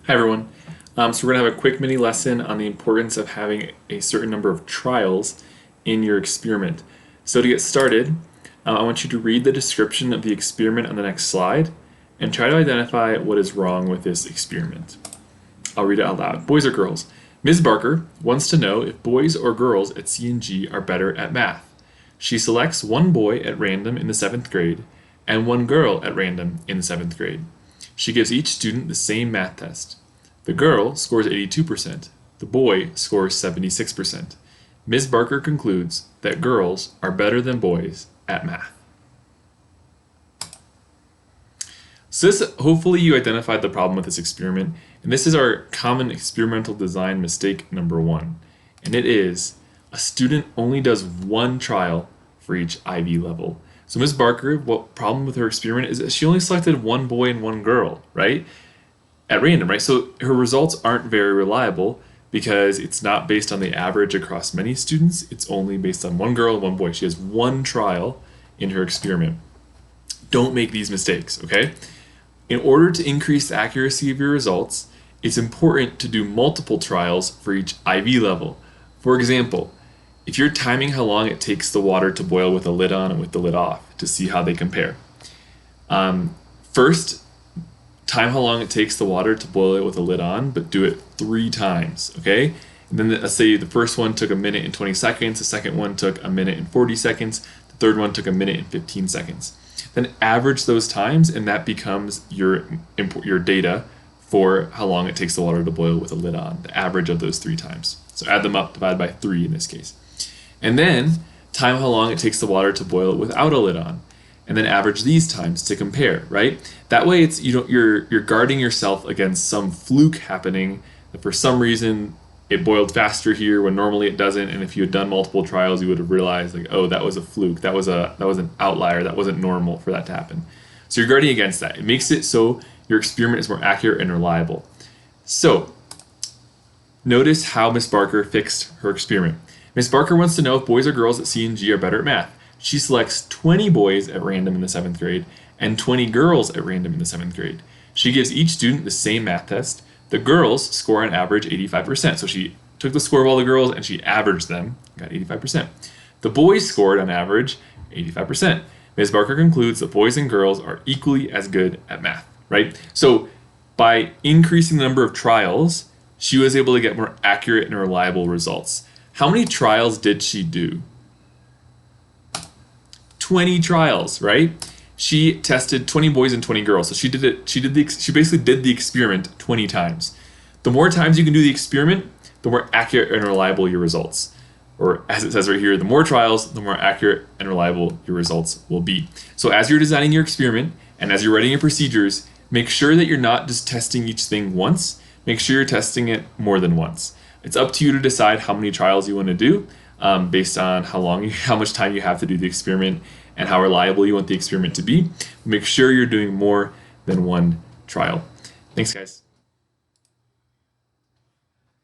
Hi everyone. So we're going to have a quick mini lesson on the importance of having a certain number of trials in your experiment. So to get started, I want you to read the description of the experiment on the next slide and try to identify what is wrong with this experiment. I'll read it out loud. Boys or girls? Ms. Barker wants to know if boys or girls at C&G are better at math. She selects one boy at random in the 7th grade and one girl at random in the 7th grade. She gives each student the same math test. The girl scores 82%. The boy scores 76%. Ms. Barker concludes that girls are better than boys at math. So hopefully you identified the problem with this experiment, and this is our common experimental design mistake number 1. And it is, a student only does one trial for each IB level. So Ms. Barker, what problem with her experiment is that she only selected one boy and one girl, right? At random, right? So her results aren't very reliable because it's not based on the average across many students. It's only based on one girl and one boy. She has one trial in her experiment. Don't make these mistakes, okay? In order to increase the accuracy of your results, it's important to do multiple trials for each IB level. For example, if you're timing how long it takes the water to boil with the lid on and with the lid off to see how they compare. First, time how long it takes the water to boil it with the lid on, but do it 3 times, okay? And then let's say the first one took 1 minute and 20 seconds, the second one took 1 minute and 40 seconds, the third one took 1 minute and 15 seconds. Then average those times, and that becomes your data for how long it takes the water to boil with a lid on, the average of those 3 times. So add them up, divide by 3 in this case. And then time how long it takes the water to boil it without a lid on, and then average these times to compare, right? That way it's you're guarding yourself against some fluke happening that for some reason it boiled faster here when normally it doesn't, and if you had done multiple trials you would have realized like, oh, that was a fluke, that was an outlier, that wasn't normal for that to happen. So you're guarding against that. It makes it so your experiment is more accurate and reliable. So notice how Ms. Barker fixed her experiment. Ms. Barker wants to know if boys or girls at C&G are better at math. She selects 20 boys at random in the 7th grade and 20 girls at random in the 7th grade. She gives each student the same math test. The girls score on average 85%. So she took the score of all the girls and she averaged them, got 85%. The boys scored on average 85%. Ms. Barker concludes that boys and girls are equally as good at math, right? So by increasing the number of trials, she was able to get more accurate and reliable results. How many trials did she do? 20 trials, right? She tested 20 boys and 20 girls. So she basically did the experiment 20 times. The more times you can do the experiment, the more accurate and reliable your results. Or as it says right here, the more trials, the more accurate and reliable your results will be. So as you're designing your experiment and as you're writing your procedures, make sure that you're not just testing each thing once. Make sure you're testing it more than once. It's up to you to decide how many trials you want to do based on how much time you have to do the experiment and how reliable you want the experiment to be. Make sure you're doing more than one trial. Thanks, guys.